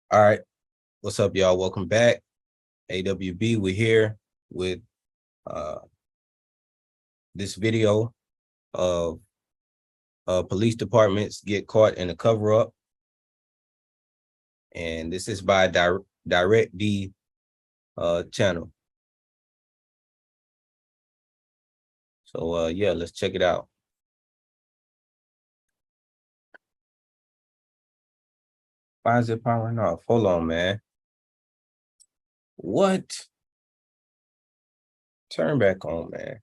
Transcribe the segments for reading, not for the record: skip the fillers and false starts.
All right, what's up, y'all? Welcome back. AWB, we're here with this video of police departments get caught in a cover-up, and this is by Direct D channel. So yeah, let's check it out. Why is it powering off? Hold on, man. What? Turn back on, man.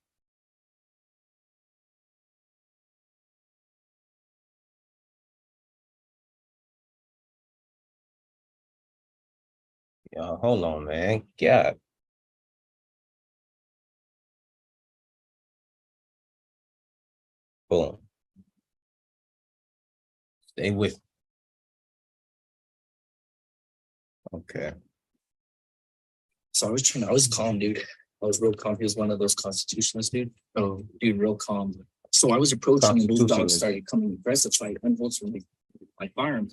Yeah, hold on, man. God. Boom. Stay with me. Okay. So I was calm, dude. I was real calm. He was one of those constitutionalists, dude. Oh, dude, real calm. So I was approaching and those dogs started coming aggressive. So I unholstered my firearm.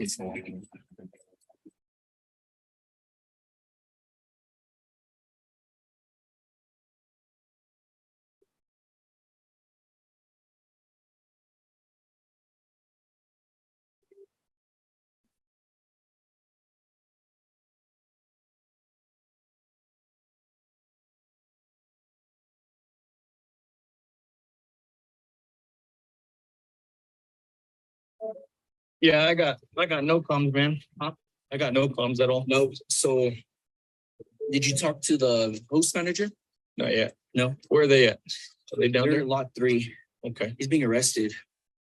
Yeah, I got no problems, man. Huh? I got no problems at all. No. So did you talk to the host manager? Not yet. No. Where are they at? Are they down there? Lot 3. Okay. He's being arrested.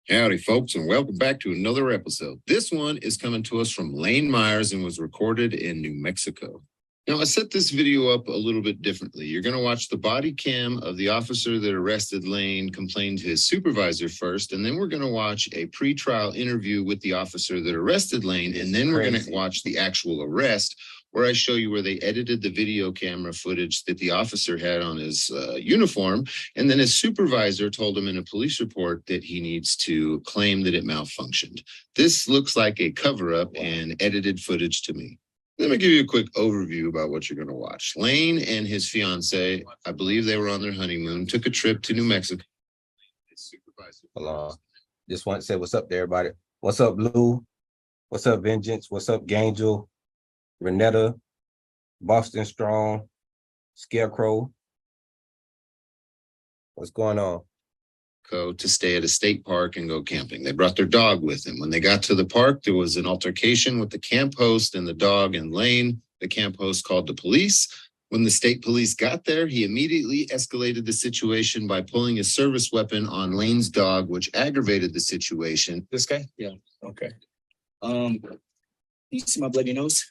Howdy, folks, and welcome back to another episode. This one is coming to us from Lane Myers and was recorded in New Mexico. Now, I set this video up a little bit differently. You're going to watch the body cam of the officer that arrested Lane complain to his supervisor first, and then we're going to watch a pre-trial interview with the officer that arrested Lane, and then we're going to watch the actual arrest, where I show you where they edited the video camera footage that the officer had on his uniform, and then his supervisor told him in a police report that he needs to claim that it malfunctioned. This looks like a cover-up and edited footage to me. Let me give you a quick overview about what you're going to watch. Lane and his fiance, I believe they were on their honeymoon, took a trip to New Mexico. Hold on. Just want to say what's up to everybody. What's up, Lou? What's up, Vengeance? What's up, Gangel? Renetta, Boston Strong, Scarecrow. What's going on? To stay at a state park and go camping. They brought their dog with them. When they got to the park, there was an altercation with the camp host and the dog and Lane. The camp host called the police. When the state police got there, he immediately escalated the situation by pulling his service weapon on Lane's dog, which aggravated the situation. This guy? Yeah. Okay. You see my bloody nose?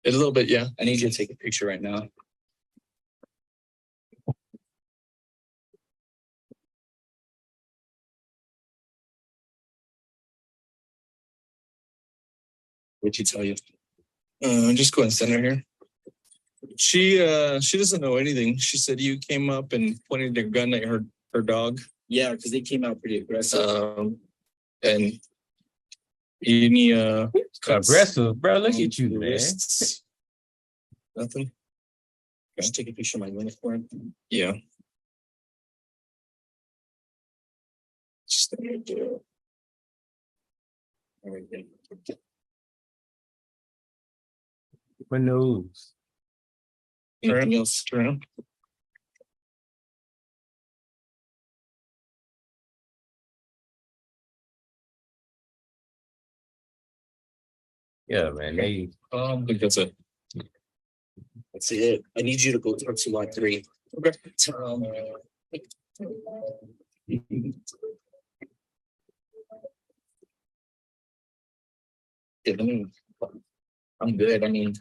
A little bit, yeah. I need you to take a picture right now. What'd she tell you? Just go and send her here. She doesn't know anything. She said you came up and pointed a gun at her dog. Yeah, because they came out pretty aggressive. And any aggressive, bro. Look at you, man. Nothing. Just take a picture of my uniform. Yeah. Just all right, then. My nose. Anything else around? Yeah, man. I think that's it. That's it. I need you to go talk to lot 3. Okay. I'm good. I mean,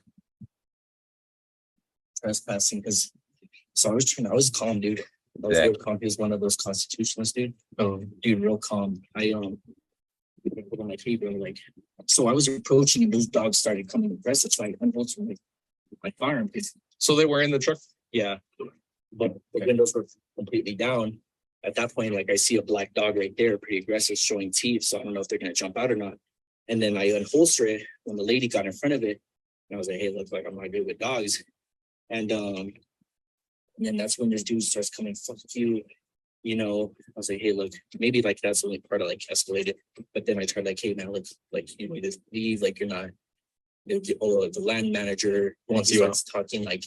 trespassing because I was calm, dude. I was real calm. He was one of those constitutionalists, dude. Oh, dude, real calm. I on my table, like, so I was approaching and those dogs started coming aggressive. So I unholstered my firearm. So they were in the truck? Yeah. But the windows were completely down. At that point, like I see a black dog right there, pretty aggressive, showing teeth. So I don't know if they're gonna jump out or not. And then I unholster it, when the lady got in front of it, and I was like, hey, look, like I'm not good with dogs. And then that's when this dude starts coming, fuck you. You know, I was like, hey, look, maybe like that's the only part I like escalated. But then I tried like, hey, man, like you need to leave, like you're not the land manager wants you talking like.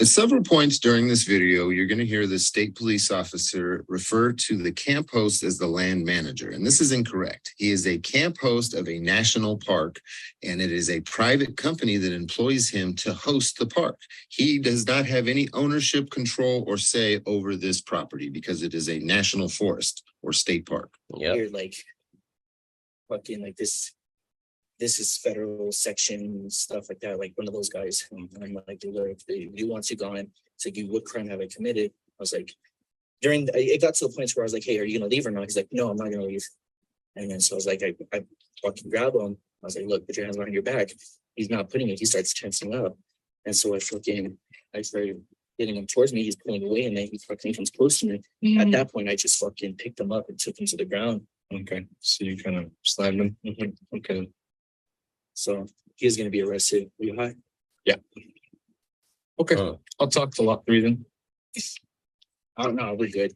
At several points during this video, you're going to hear the state police officer refer to the camp host as the land manager. And this is incorrect. He is a camp host of a national park, and it is a private company that employs him to host the park. He does not have any ownership, control, or say over this property because it is a national forest or state park. Yeah. You're like fucking like this is federal section stuff like that, like one of those guys. And I'm like, dude, if you want to go in, it's like, what crime have I committed? I was like, it got to the point where I was like, hey, are you gonna leave or not? He's like, no, I'm not gonna leave. And then so I was like, I fucking grab him. I was like, look, put your hands behind your back. He's not putting it. He starts tensing up. And so I started getting him towards me. He's pulling away, and then he fucking comes close to me. At that point, I just fucking picked him up and took him to the ground. Okay, so you kind of slammed him. Okay. So he is going to be arrested. Are you high? Yeah. Okay. I'll talk to lot 3 then. I don't know. We're good.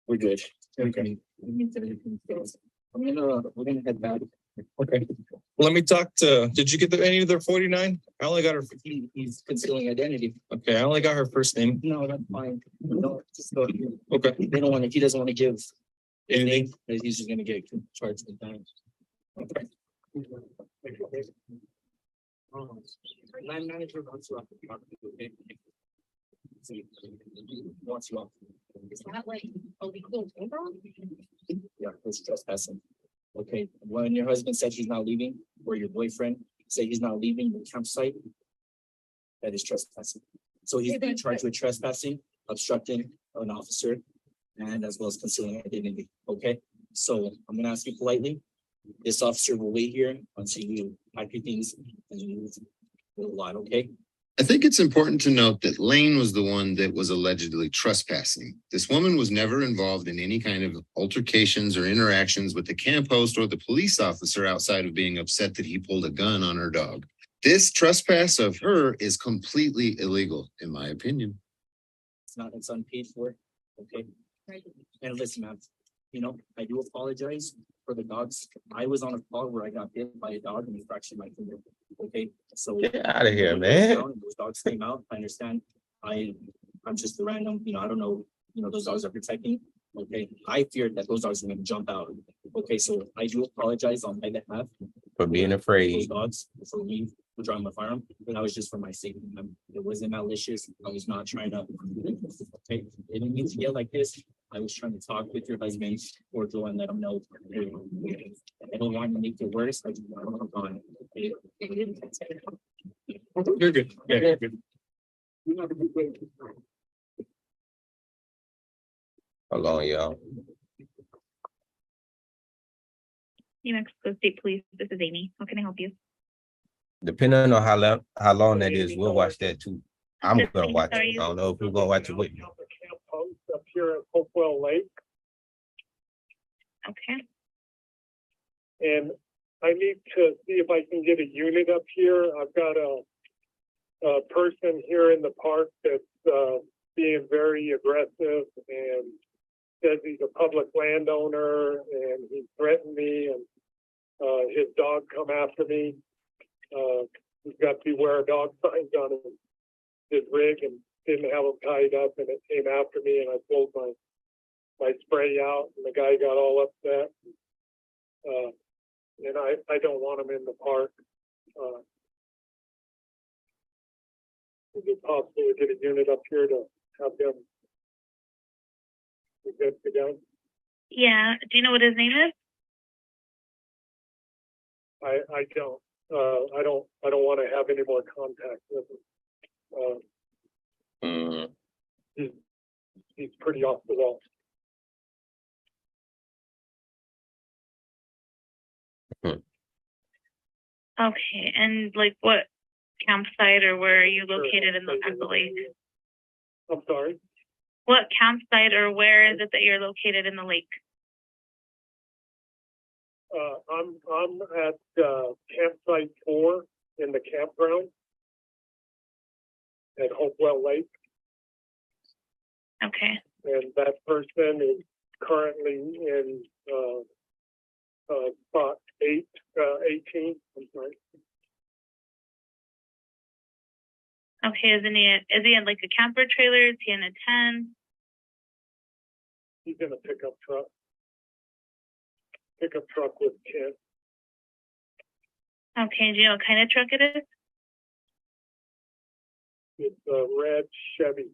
We're good. Okay. We're gonna head back. Okay. Let me talk to. Did you get any of their 49? I only got her. He's concealing identity. Okay, I only got her first name. No, that's fine. No, just go. Okay. They don't want to. He doesn't want to give Anything? He's just going to get charged with that. Okay. Land manager wants you off the property, okay? Wants you off. Is that like illegal? Yeah, it's trespassing. Okay, when your husband said he's not leaving, or your boyfriend said he's not leaving the campsite, that is trespassing. So he's being charged with trespassing, obstructing an officer, and as well as concealing identity. Okay, so I'm gonna ask you politely. This officer will wait here until you pack your things and you move a lot. Okay. I think it's important to note that Lane was the one that was allegedly trespassing. This woman was never involved in any kind of altercations or interactions with the camp host or the police officer outside of being upset that he pulled a gun on her dog. This trespass of her is completely illegal, in my opinion. It's unpaid for. Okay. And listen, man, you know, I do apologize for the dogs. I was on a call where I got bit by a dog and he fractured my finger. Okay, so Get out of here, man. Those dogs came out. I understand. I'm just a random, you know, I don't know, you know, those dogs are protecting. Okay, I feared that those dogs were going to jump out. Okay, so I do apologize on my behalf For being those afraid. dogs, for me for drawing my firearm, but that was just for my safety. It wasn't malicious. I was not trying to. Okay, it didn't mean to get like this. I was trying to talk with your husband or Joe and let him know. I don't want to make it worse. I just want him gone. You're good. Yeah, you're good. Hold on, y'all. New Mexico State Police, this is Amy. How can I help you? Depending on how long that is, we'll watch that too. I'm gonna watch it. I don't know if we're gonna watch it with you. Camp host up here at Hopewell Lake, Okay. and I need to see if I can get a unit up here. I've got a person here in the park that's being very aggressive and says he's a public landowner and he threatened me and his dog come after me. He's got beware dog signs on his rig and didn't have them tied up, and it came after me, and I pulled my spray out, and the guy got all upset. And I don't want him in the park. Is it possible to get a unit up here to have him get the gun? Yeah. Do you know what his name is? I don't. I don't want to have any more contact with him. He's pretty off the wall. Okay. And like what campsite or where are you located at the lake? I'm sorry. What campsite or where is it that you're located in the lake? I'm at Camp campground at Hopewell Lake. Okay. And that person is currently in spot 18. I'm sorry. Okay, is he in like a camper trailer? Is he in a tent? He's in a pickup truck. Pickup truck with tent. Okay, do you know what kind of truck it is? It's a red Chevy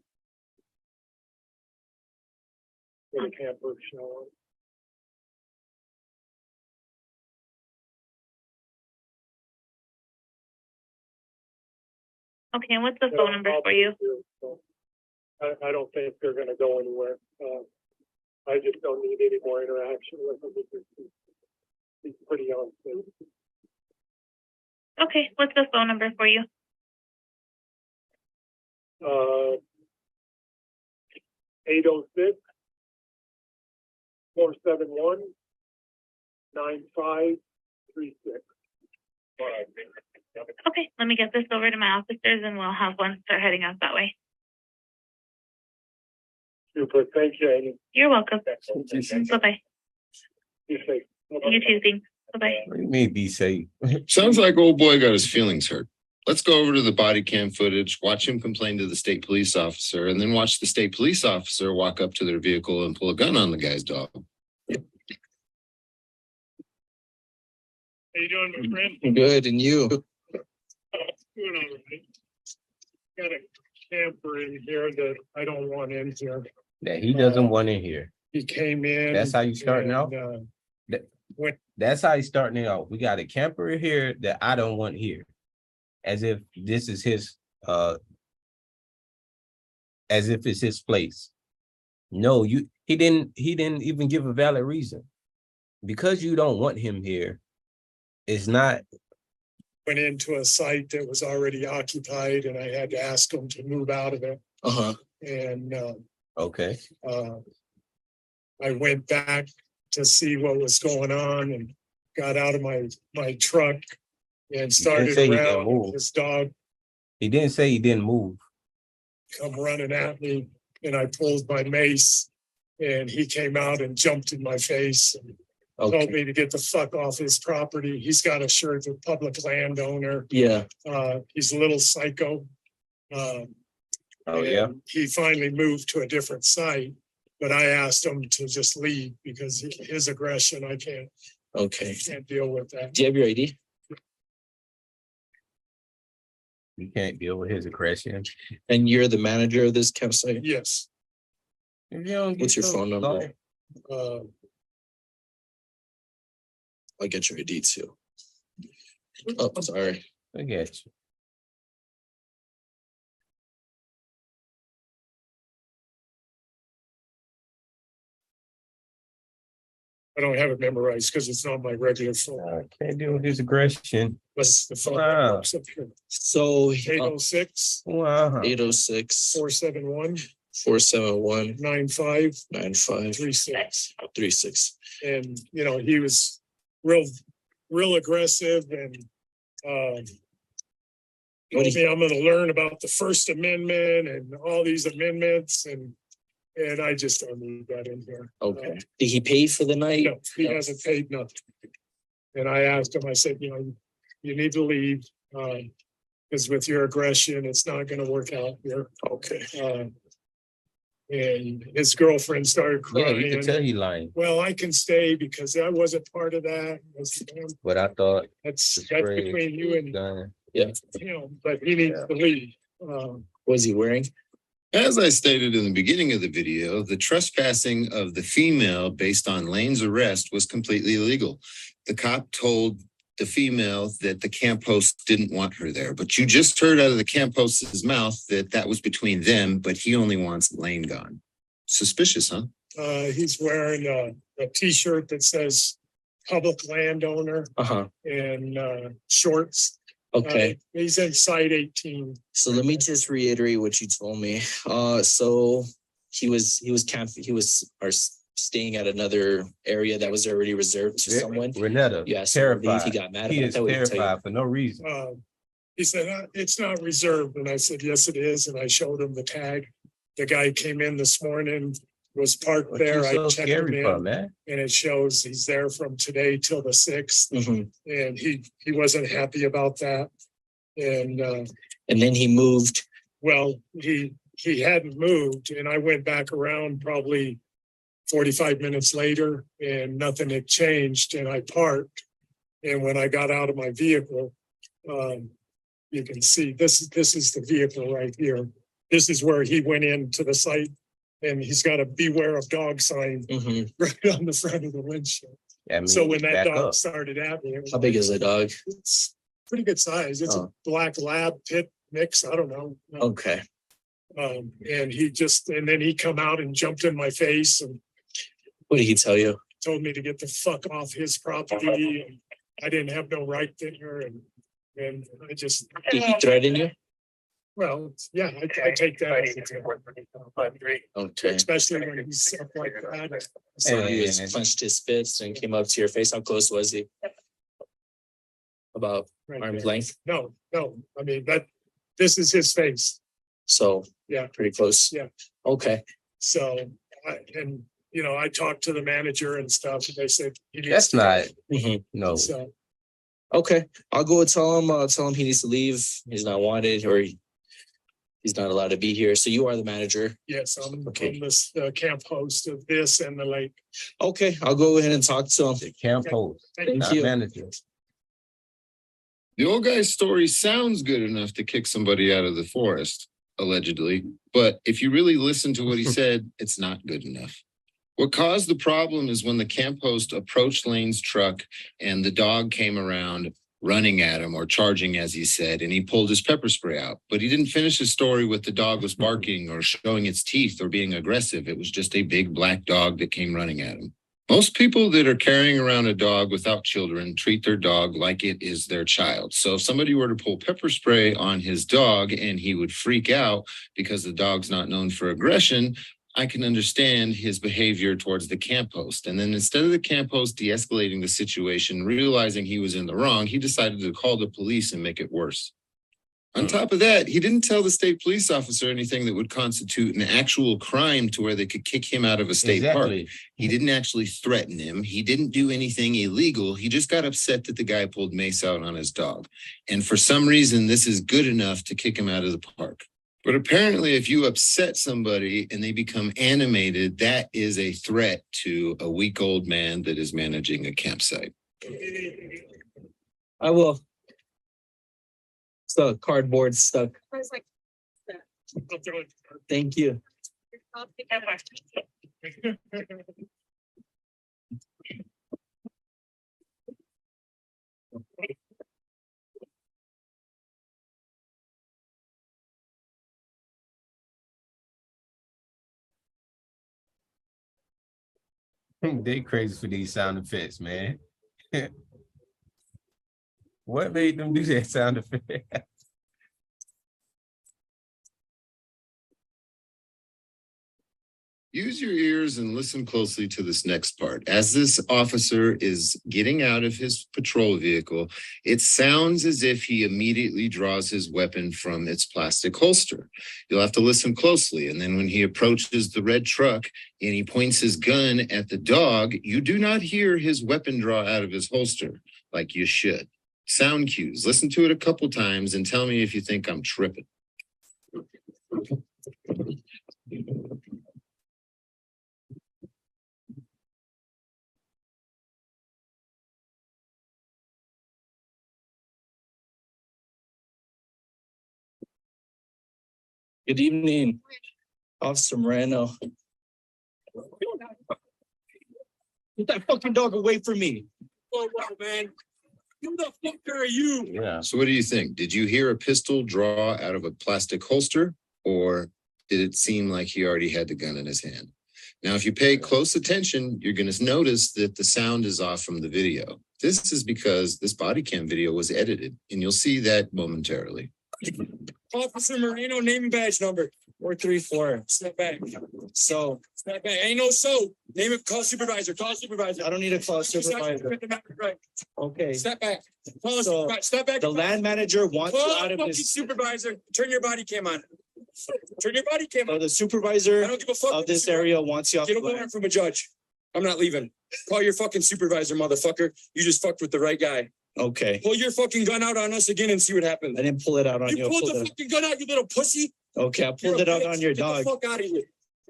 with a camper shell. Okay, and what's the phone number for you? I don't think they're going to go anywhere. I just don't need any more interaction with him because he's pretty unsafe. Okay, what's the phone number for you? 806 471 9536. Okay, let me get this over to my officers and we'll have one start heading out that way. Super. Thank you, Amy. You're welcome. Bye-bye. Be safe. You too, thanks. Bye-bye. What do you mean be safe? Sounds like old boy got his feelings hurt. Let's go over to the body cam footage, watch him complain to the state police officer, and then watch the state police officer walk up to their vehicle and pull a gun on the guy's dog. How you doing, my friend? Good, and you? Doing all right. Got a camper in here that I don't want in here. That he doesn't want in here. He came in. That's how you starting out? That's how he's starting it off. We got a camper here that I don't want here. As if this is his as if it's his place. No, he didn't even give a valid reason. Because you don't want him here, it's not. Went into a site that was already occupied and I had to ask him to move out of it. And Okay. I went back to see what was going on and got out of my truck and started say he didn't around. move. This dog He didn't say he didn't move. come running at me and I pulled my mace and he came out and jumped in my face and told me to get the fuck off his property. He's got a shirt of public landowner. Yeah. He's a little psycho. Oh yeah. He finally moved to a different site, but I asked him to just leave because his aggression, I can't deal with that. Do you have your ID? You can't deal with his aggression. And you're the manager of this campsite? Yes. If you don't What's get your phone number? I'll get your ID too. Oh, sorry. I get you. I don't have it memorized because it's not my regular phone. I can't deal with his aggression. But the phone Wow. pops up here. So 806 Wow. 806 471 471 9536. 36. And, you know, he was real aggressive and, told me I'm going to learn about the First Amendment and all these amendments and I just don't need that in here. Okay. Did he pay for the night? No, he hasn't paid nothing. And I asked him, I said, you know, you need to leave, because with your aggression, it's not going to work out here. Okay. And his girlfriend started Yeah, crying. you can tell he lying. Well, I can stay because I wasn't part of that. I said, But I thought That's the spray between you and gun. him, but he needs to leave. What was he wearing? As I stated in the beginning of the video, the trespassing of the female based on Lane's arrest was completely illegal. The cop told the female that the camp host didn't want her there, but you just heard out of the camp host's mouth that that was between them, but he only wants Lane gone. Suspicious, huh? He's wearing a T-shirt that says public landowner and shorts. Okay. He's in site 18. So let me just reiterate what you told me. So he was staying at another area that was already reserved to someone. Renetta. Yes. I believe Terrified. he got mad He about is that. What did he tell you? terrified for no reason. He said, it's not reserved. And I said, yes, it is. And I showed him the tag. The guy came in this morning, was parked What you there. I so checked him scary for, in man? and it shows he's there from today till the 6th. Mhm. And he wasn't happy about that. And And then he moved. well, he hadn't moved and I went back around probably 45 minutes later and nothing had changed and I parked. And when I got out of my vehicle, you can see this is the vehicle right here. This is where he went into the site and he's got a beware of dog sign Mhm. right on the front of the windshield. I mean, So when that back dog up. started at me, it was How big is the dog? it's pretty good size. It's Oh. a black lab pit mix. I don't know. Okay. And then he come out and jumped in my face and What did he tell you? told me to get the fuck off his property. And I didn't have no right there. And I just, Did he threaten you? well, yeah, I take that as a threat. Okay. Especially when he's up like that. So he was And- clenched his fists and came up to your face. How close was he? About Right arm's there. length. No, I mean, this is his face. So Yeah. pretty close. Yeah. Okay. So, I talked to the manager and stuff and they said. he needs That's to go. not, Mhm. no. So, Okay. I'll go and tell him he needs to leave. He's not wanted or he's not allowed to be here. So you are the manager. yes, I'm Okay. this camp host of this and the lake. Okay. I'll go ahead and talk to him. The camp host, Thank not you. manager. The old guy's story sounds good enough to kick somebody out of the forest, allegedly. But if you really listen to what he said, it's not good enough. What caused the problem is when the camp host approached Lane's truck and the dog came around running at him or charging, as he said, and he pulled his pepper spray out. But he didn't finish his story with the dog was barking or showing its teeth or being aggressive. It was just a big black dog that came running at him. Most people that are carrying around a dog without children treat their dog like it is their child. So if somebody were to pull pepper spray on his dog and he would freak out because the dog's not known for aggression, I can understand his behavior towards the camp host. And then instead of the camp host de-escalating the situation, realizing he was in the wrong, he decided to call the police and make it worse. On top of that, he didn't tell the state police officer anything that would constitute an actual crime to where they could kick him out of a state park. Exactly. He didn't actually threaten him. He didn't do anything illegal. He just got upset that the guy pulled mace out on his dog. And for some reason, this is good enough to kick him out of the park. But apparently, if you upset somebody and they become animated, that is a threat to a weak old man that is managing a campsite. I will. So cardboard stuck. I was like, Thank you. They crazy for these sound effects, man. What made them do that sound effect? Use your ears and listen closely to this next part. As this officer is getting out of his patrol vehicle, it sounds as if he immediately draws his weapon from its plastic holster. You'll have to listen closely. And then when he approaches the red truck and he points his gun at the dog, you do not hear his weapon draw out of his holster like you should. Sound cues. Listen to it a couple times and tell me if you think I'm tripping. Good evening, Officer Moreno. Get that fucking dog away from me. Oh, man. Who the fuck are you? Yeah. So what do you think? Did you hear a pistol draw out of a plastic holster, or did it seem like he already had the gun in his hand? Now, if you pay close attention, you're going to notice that the sound is off from the video. This is because this body cam video was edited, and you'll see that momentarily. Officer Moreno, name and badge number. 434. Step back. So Step back. Ain't no so. Name it. Call supervisor. Call supervisor. I don't need to call a supervisor. Right. Okay. Step back. Call a So, supervisor. Step back. The land manager wants you Call out a of fucking this. supervisor. Turn your body cam on. Turn your body cam So on. the I supervisor don't give a fuck. of this area wants you off Get the a warrant land. from a judge. I'm not leaving. Call your fucking supervisor, motherfucker. You just fucked with the right guy. Okay. Pull your fucking gun out on us again and see what happens. I didn't pull it out on you. You I pulled pulled the it- fucking gun out, you little pussy. Okay, I You're pulled a it out bitch. on your Get dog. the fuck out of here.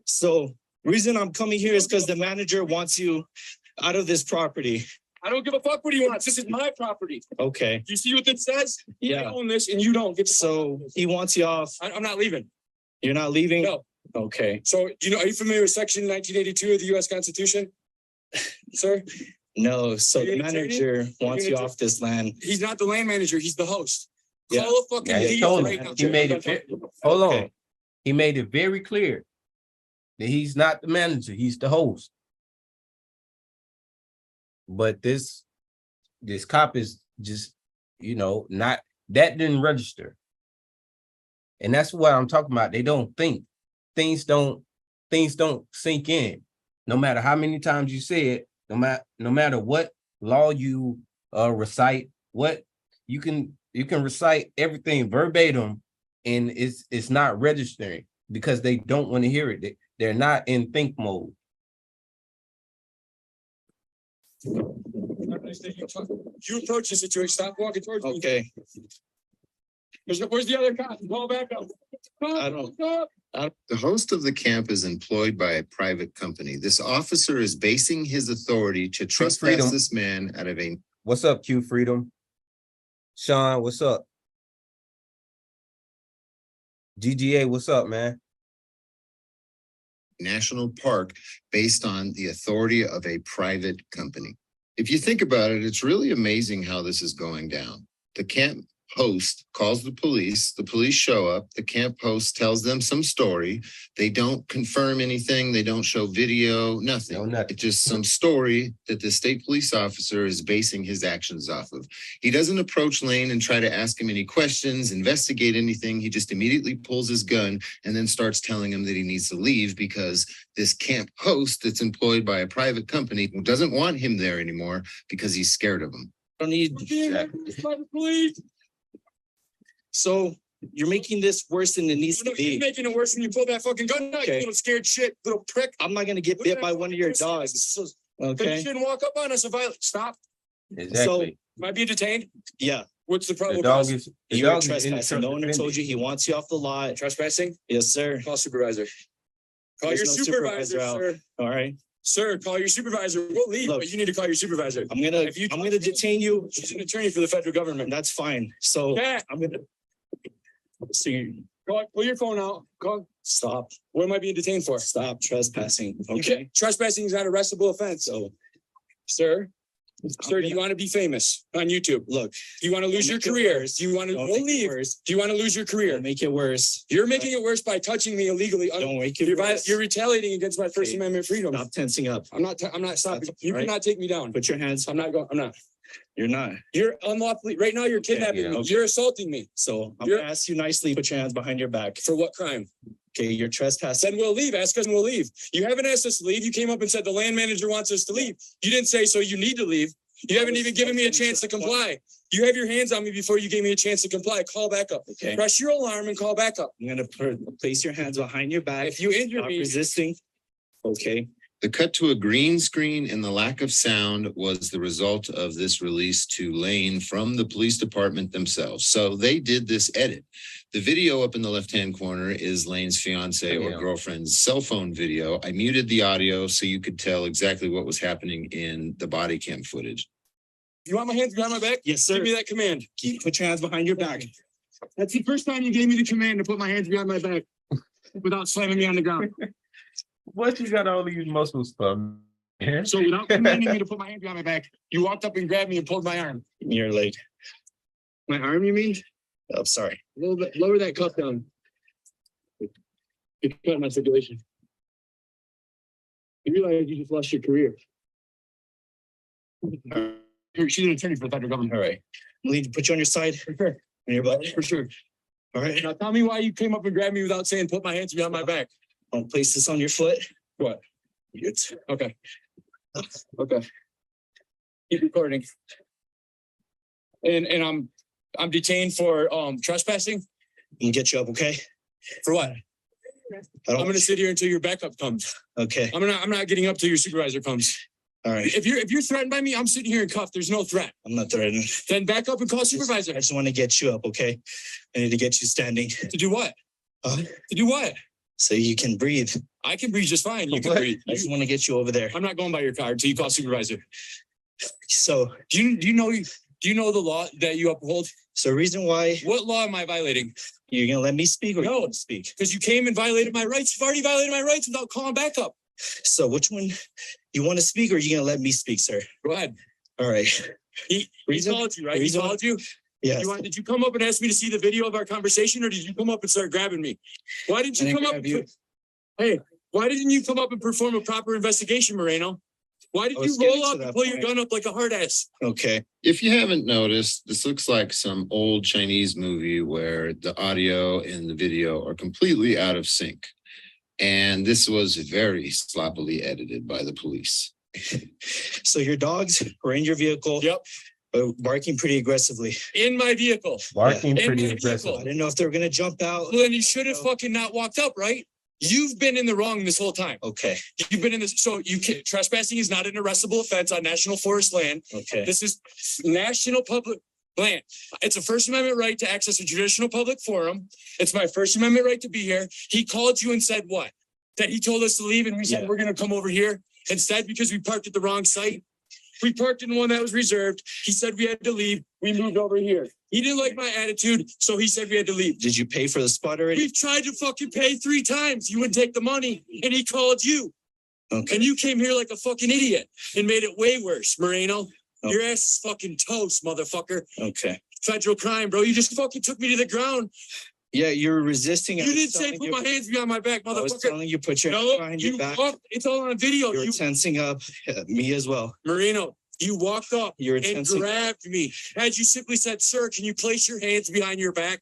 So reason I'm coming here is because the manager wants you out of this property. I don't give a fuck what he wants. This is my property. Okay. Do you see what it says? I Yeah. own this and you don't. Get the fuck out So of this. he wants you off. I'm not leaving. You're not leaving? No. Okay. So, are you familiar with section 1982 of the US Constitution? Sir, No, so Are you the gonna trade manager wants you gonna off this land. he's not the land manager, he's the host. Yeah. Call a fucking Yeah, he lead told right him. now. He made it hold on. Okay. He made it very clear that he's not the manager, he's the host. But this cop is just, not, that didn't register. And that's what I'm talking about. They don't think. Things don't sink in. No matter how many times you say it, no matter what law you recite, what you can recite everything verbatim, and it's not registering because they don't want to hear it. They're not in think mode. You approach the situation, stop walking towards me. Okay. Where's the other cop? Call back up. I don't- The host of the camp is employed by a private company. This officer is basing his authority to trespass Freedom. this man out of a What's up, Q Freedom? Sean, what's up? GGA, what's up, man? national park based on the authority of a private company. If you think about it, it's really amazing how this is going down. The camp host calls the police show up, the camp host tells them some story. They don't confirm anything, they don't show video, nothing. No, nothing. It's just some story that the state police officer is basing his actions off of. He doesn't approach Lane and try to ask him any questions, investigate anything. He just immediately pulls his gun and then starts telling him that he needs to leave because this camp host that's employed by a private company doesn't want him there anymore because he's scared of him. Don't need. Police. So you're making this worse than it needs to No, you're be. making it worse when you pull that fucking gun out, you Okay. little scared shit, little prick. I'm not gonna get Look at bit that by one of your fucking dogs. person. But you Okay, shouldn't walk up on us if I stop. Exactly. Am I being detained? yeah, What's the The problem? dog is. the you're dog is trespassing. No one told you he wants you off the lot. Trespassing? Yes, sir. Call supervisor. Call There's your no supervisor, supervisor out. sir. All right, Sir, call your supervisor. We'll leave, Look. but you need to call your supervisor. I'm gonna detain you. She's an attorney for the federal government. That's fine. So Yeah, I'm gonna. So you pull your phone out. Call. stop, What am I being detained for? stop trespassing. You Okay, can't- Trespassing is not arrestable offense. so Sir, I'm do you want to be famous on YouTube? look, Do you want to lose your make it career? worse. Do you want to, don't we'll make it leave. worse. Do you want to lose your career? Don't make it worse. You're making it worse by touching me illegally. Don't make it You're, worse. you're retaliating against my First Okay. Amendment freedom. Stop tensing up. I'm not stopping. That's You right. cannot take me down. Put your hands. I'm not going, I'm not. You're not. You're unlawfully, right now you're kidnapping yeah. me. Okay. You're assaulting me. So I'm You're- gonna ask you nicely. Put your hands behind your back. For what crime? Okay, you're trespassing. Then we'll leave. Ask us and we'll leave. You haven't asked us to leave. You came up and said the land manager wants us to leave. You didn't say, so you need to leave. You haven't even given me a chance to comply. You have your hands on me before you gave me a chance to comply. Call back up. Okay, Press your alarm and call back up. I'm gonna place your hands behind your back. If you injure Stop me, resisting. Okay, The cut to a green screen and the lack of sound was the result of this release to Lane from the police department themselves. So they did this edit. The video up in the left-hand corner is Lane's fiance or Yeah. girlfriend's cell phone video. I muted the audio so you could tell exactly what was happening in the body cam footage. you want my hands behind my back? yes, Give sir. me that command. Put your hands behind your back. That's the first time you gave me the command to put my hands behind my back without slamming me on the ground. What you got all these muscles for? So without commanding me to put my hands behind my back, you walked up and grabbed me and pulled my arm. You're late. My arm, you mean? I'm sorry. A little bit, lower that cuff down. You're cutting my circulation. You realize you just lost your career. She's an attorney for the federal government. All right. Lead, put you on your side. For sure. On your butt. For sure. All right, Now tell me why you came up and grabbed me without saying, put my hands behind my back. I'll place this on your foot. What? It's Okay. Okay. Keep recording. And I'm detained for trespassing. gonna get you up, okay? For what? I don't I'm gonna sit here until your backup comes. Okay, I'm not getting up till your supervisor comes. all right. If you're threatened by me, I'm sitting here in cuffs. There's no threat. I'm not threatening. Then back up and call supervisor. I just want to get you up, okay? I need to get you standing To do what? uh, To do what? so you can breathe. I can breathe just fine. You can What? breathe. I just want to get you over there. I'm not going by your car until you call supervisor. So, Do you know the law that you uphold? so reason why What law am I violating? you're gonna let me speak or you No. won't speak? Because you came and violated my rights. You've already violated my rights without calling back up. So which one you want to speak or you gonna let me speak, sir? Go ahead. All right. He Reason- called you, right? He reason- called you. Yes. Did you come up and ask me to see the video of our conversation, or did you come up and start grabbing me? Why didn't I you didn't come up? grab you. Hey, why didn't you come up and perform a proper investigation, Moreno? Why did I you was getting roll to up and that pull your point. gun up like a hard ass? Okay. If you haven't noticed, this looks like some old Chinese movie where the audio and the video are completely out of sync. And this was very sloppily edited by the police. So your dogs were in your vehicle. Yep. Barking pretty aggressively. In my vehicle. Barking Yeah. pretty In my aggressive. vehicle. I didn't know if they were gonna jump out. Well, then you should have fucking not walked up, right? You've been in the wrong this whole time. Okay. You've been in this. So trespassing is not an arrestable offense on national forest land. Okay. This is national public land. It's a First Amendment right to access a traditional public forum. It's my First Amendment right to be here. He called you and said what? That he told us to leave and we said, Yeah. we're going to come over here. Instead, because we parked at the wrong site, we parked in one that was reserved. He said we had to leave. We moved over here. He didn't like my attitude, so he said we had to leave. Did you pay for the spot already? We've tried to fucking pay 3 times. You wouldn't take the money and he called you. Okay. And you came here like a fucking idiot and made it way worse, Moreno. Oh. Your ass is fucking toast, motherfucker. Okay. Federal crime, bro. You just fucking took me to the ground. Yeah, you were resisting. I You was didn't say telling put you- my hands behind my back, I was motherfucker. telling you, put your hands No, behind your you back. walked. It's all on video. You were You, tensing up. Me as well. Moreno, you walked up You were and tensing. grabbed me. Had you simply said, sir, can you place your hands behind your back?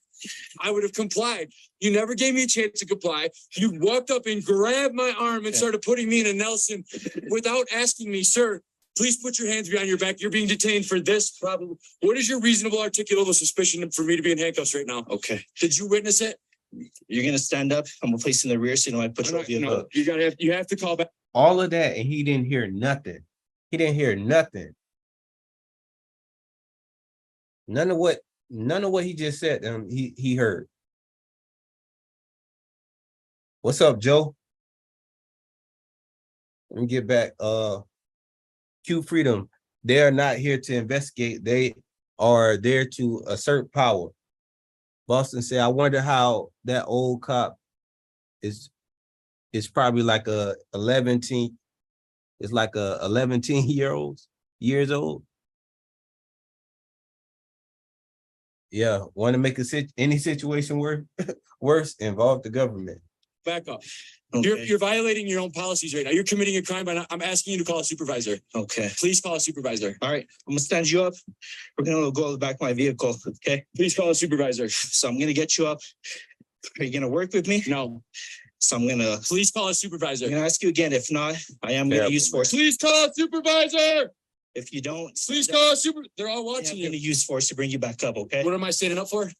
I would have complied. You never gave me a chance to comply. You walked up and grabbed my arm and Okay. started putting me in a Nelson without asking me, sir, please put your hands behind your back. You're being detained for this problem. What is your reasonable articulable suspicion for me to be in handcuffs right now? Okay. Did you witness it? You're gonna stand up. I'm gonna place you in the rear so you know I put I'm your not- vehicle. no, you have to call back. All of that, and he didn't hear nothing. He didn't hear nothing. None of what he just said, he heard. What's up, Joe? Let me get back. Q Freedom. They are not here to investigate. They are there to assert power. Boston said, I wonder how that old cop is probably like a 11 years old. Yeah, want to make any situation worse, involve the government. Back up. Okay. You're violating your own policies right now. You're committing a crime, but I'm asking you to call a supervisor. Okay. Please call a supervisor. All right. I'm gonna stand you up. We're gonna go to the back of my vehicle. Okay. Please call a supervisor. So I'm gonna get you up. Are you gonna work with me? No, So I'm gonna please call a supervisor. ask you again. If not, I am gonna Yeah. use force. Please call a supervisor. If you don't, Please call a super. They're all I'm watching gonna you. use force to bring you back up. Okay. What am I standing up for? I'm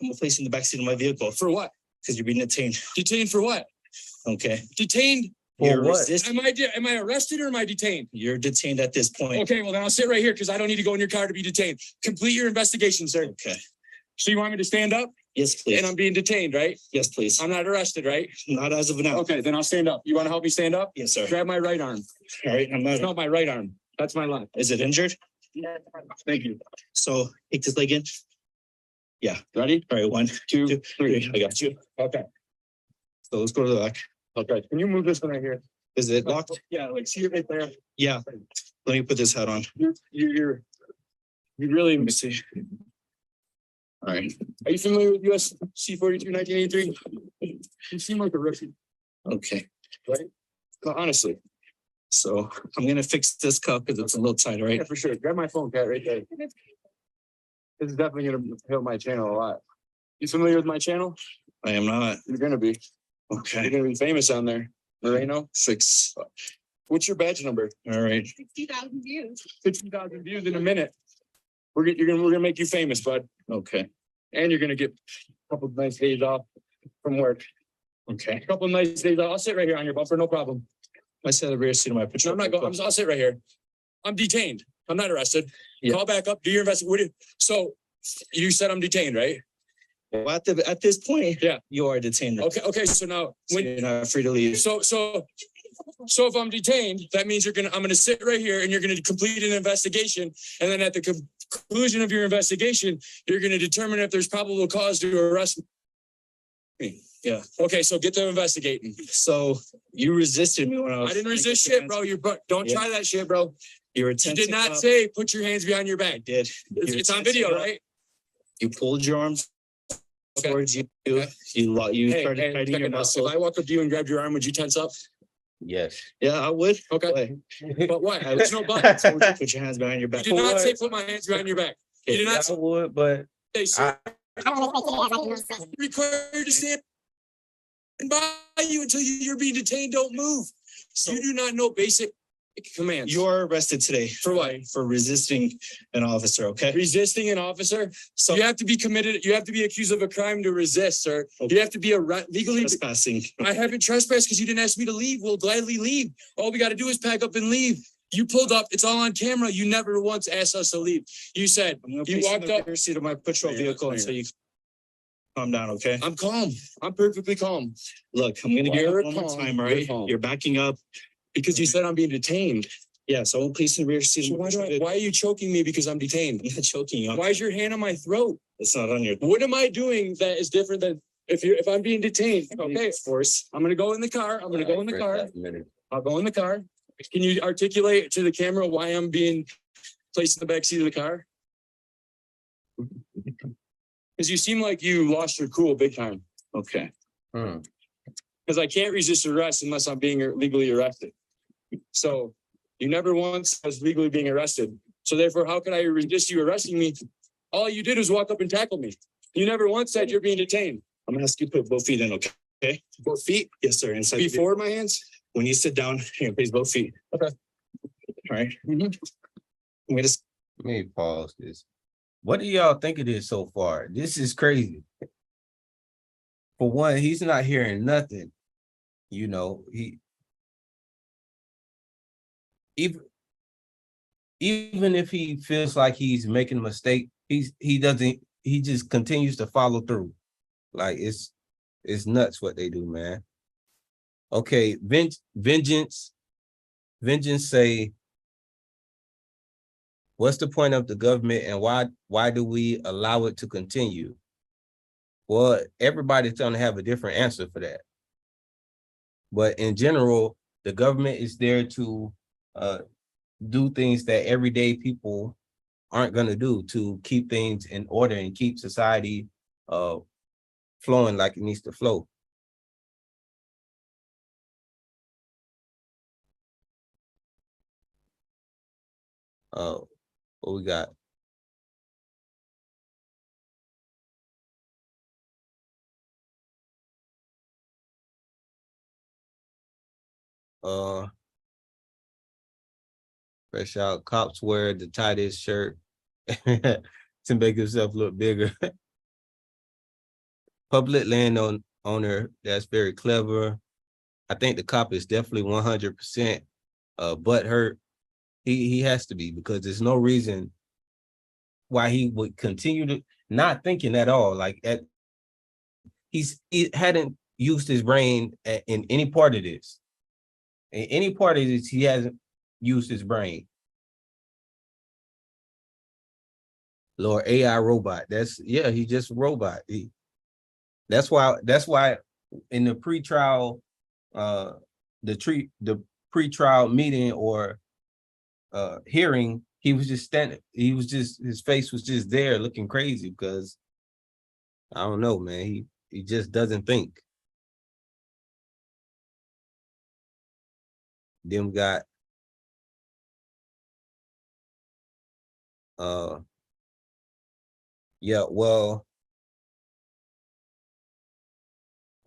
gonna place you in the backseat of my vehicle For what? because you're being detained. Detained for what? Okay. Detained. For You're what? resisting. Am I arrested or am I detained? You're detained at this point. Okay, well then I'll sit right here because I don't need to go in your car to be detained. Complete your investigation, sir. Okay. So you want me to stand up Yes, please. and I'm being detained, right? Yes, please. I'm not arrested, right? Not as of now. Okay, then I'll stand up. You want to help me stand up? Yes, sir. Grab my right arm. All right. I'm It's not. not my right arm. That's my left. Is it injured? Thank you. So take this leg in. Ready? All right. 1, 2, 2, 3. I got you. Okay. So let's go to the back. Okay. Can you move this one right here? Is it locked? Yeah, like see it right there. Yeah. Let me put this hat on. You really. Let me see. All right. Are you familiar with US C-42 1983? You seem like a rookie, Okay. honestly. So I'm gonna fix this cup because it's a little tight, all right? Yeah, for sure. Grab my phone, Cat, right there. This is definitely gonna help my channel a lot. You familiar with my channel? I am not. You're gonna be. You're Okay. gonna be famous on there. Moreno. 6. What's your badge number? All right. 60,000 views. 50,000 views in a minute. We're gonna make you famous, bud. Okay. And you're gonna get a couple of nice days off from work. Okay. A couple of nice days off. I'll sit right here on your bumper, no problem. I said the rear seat of my No, patrol. I'm not going. I'll sit right here. I'm detained. I'm not arrested. Yeah. Call back up. Do your investigation. So you said I'm detained, right? Well, at this point, Yeah. you are detained. Okay. So now So you're not free to leave. So if I'm detained, that means I'm gonna sit right here and you're gonna complete an investigation. And then at the conclusion of your investigation, you're gonna determine if there's probable cause to arrest me. Yeah. Okay, so get to investigating. So you resisted me when I was. I didn't resist shit, bro. Don't Yeah. try that shit, bro. You were You did not say put your hands behind your back. Did. It's on video, right? You pulled your arms Okay. towards you. Okay. You Hey, started check tightening your it out. If muscles. I walk up to you and grab your arm, would you tense up? Yes. Yeah, I would. Okay. But why? I There's no but. I told you to put your hands behind your You back. did not say put my hands behind your back. You did Yeah, not I would, but say, sir, I, required to stand by you until you're being detained. Don't move. So You do not know basic commands. you are arrested today For what? for resisting an officer. Okay. Resisting an officer. So You have to be committed. You have to be accused of a crime to resist, sir. You have to be legally. trespassing. I haven't trespassed because you didn't ask me to leave. We'll gladly leave. All we got to do is pack up and leave. You pulled up. It's all on camera. You never once asked us to leave. You said I'm gonna you place you in walked the up. rear seat of my patrol Yeah, vehicle yeah. until you calm down. Okay. I'm calm. I'm perfectly calm Look, I'm gonna get You're it one more calm. time. All You're right. calm. You're backing up. because you said I'm being detained. Yeah. So I'm placing the rear seat. So of my patrol vehicle. why are you choking me because I'm detained? I'm not choking you. Why is your hand on my throat? It's not on your. What am I doing that is different than if I'm being detained? Okay, Force. I'm gonna go in the car. I'm gonna go in the car. minute. I'll go in the car. Can you articulate to the camera why I'm being placed in the back seat of the car? Because you seem like you lost your cool big time. Okay. Because I can't resist arrest unless I'm being legally arrested. So you never once was legally being arrested. So therefore, how can I resist you arresting me? All you did was walk up and tackle me. You never once said you're being detained. I'm gonna ask you to put both feet in. Okay. Both feet Yes, sir. Inside. the before my hands. When you sit down, you're gonna place both feet. Okay. All right. Mhm. I'm gonna Let me pause this. What do y'all think of this so far? This is crazy. For one, he's not hearing nothing. You know, even if he feels like he's making a mistake, he just continues to follow through. Like it's nuts what they do, man. Okay, vengeance say, what's the point of the government and why do we allow it to continue? Well, everybody's gonna have a different answer for that. But in general, the government is there to do things that everyday people aren't gonna do, to keep things in order and keep society flowing like it needs to flow. What we got? Fresh out, cops wear the tightest shirt to make himself look bigger. Public land owner, that's very clever. I think the cop is definitely 100% butthurt. He has to be, because there's no reason why he would continue to not thinking at all. Like he hadn't used his brain in any part of this. In any part of this, he hasn't used his brain. Lord, AI robot. He's just a robot. That's why in the pretrial, the pretrial meeting or hearing, he was just standing. His face was just there looking crazy because I don't know, man. He just doesn't think. Then we got yeah, well,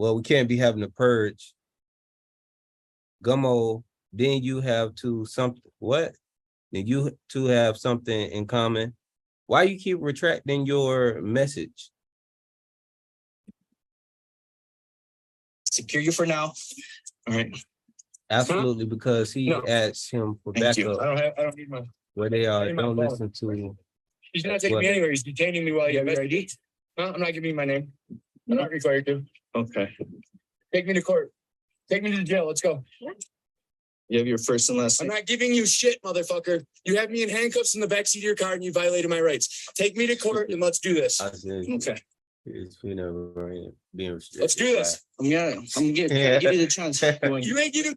well, we can't be having a purge. Gummo, then you have to something, what? Then you two have something in common. Why you keep retracting your message? Secure you for now. All right. Absolutely, because he No. asked him for Thank you. backup I don't need my, where they are. Give me my Don't phone. listen to. he's not taking What? me anywhere. He's detaining me while You you have your ID? investigate. No, I'm not giving you my name. I'm not required to. Okay. Take me to court. Take me to the jail. Let's go. You have your first and last I'm name? not giving you shit, motherfucker. You have me in handcuffs in the backseat of your car and you violated my rights. Take me to court and let's do this. I said, Okay. it's being restricted. Let's do this. I'm gonna give you the chance. You ain't giving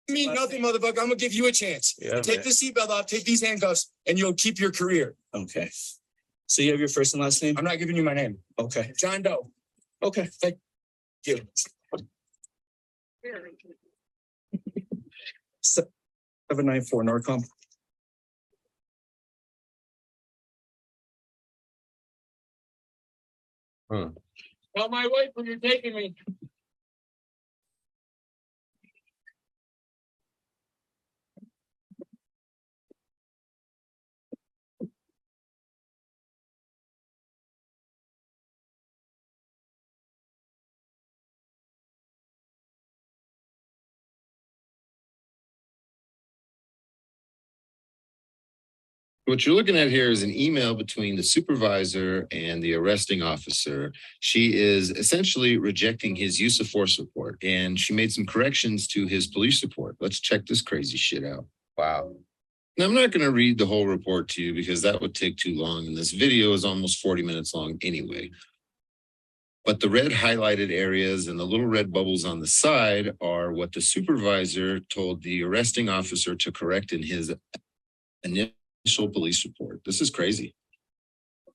me nothing, motherfucker. I'm gonna give you a chance. Yeah, Take the seatbelt off, take these handcuffs, and you'll keep your career. Okay. So you have your first and last name? I'm not giving you my name. Okay. John Doe. Okay. Thank you. 794 Norcom. Tell my wife when you're taking me. What you're looking at here is an email between the supervisor and the arresting officer. She is essentially rejecting his use of force report, and she made some corrections to his police report. Let's check this crazy shit out. Wow. Now, I'm not going to read the whole report to you because that would take too long, and this video is almost 40 minutes long anyway. But the red highlighted areas and the little red bubbles on the side are what the supervisor told the arresting officer to correct in his initial police report. This is crazy.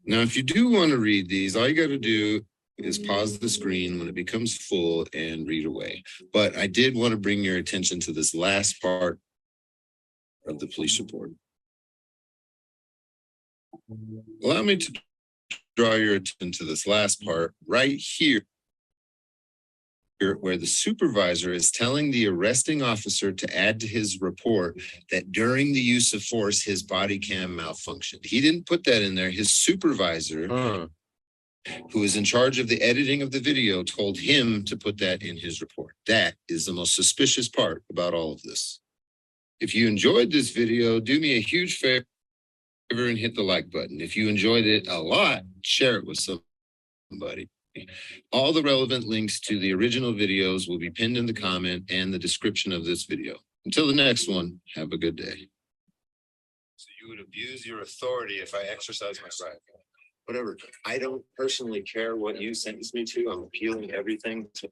Now, if you do want to read these, all you got to do is pause the screen when it becomes full and read away. But I did want to bring your attention to this last part of the police report. Allow me to draw your attention to this last part right here, where the supervisor is telling the arresting officer to add to his report that during the use of force, his body cam malfunctioned. He didn't put that in there. His supervisor, who is in charge of the editing of the video, told him to put that in his report. That is the most suspicious part about all of this. If you enjoyed this video, do me a huge favor and hit the like button. If you enjoyed it a lot, share it with somebody. All the relevant links to the original videos will be pinned in the comment and the description of this video. Until the next one, have a good day. So you would abuse your authority if I exercise my right. Whatever. I don't personally care what you sentence me to. I'm appealing everything to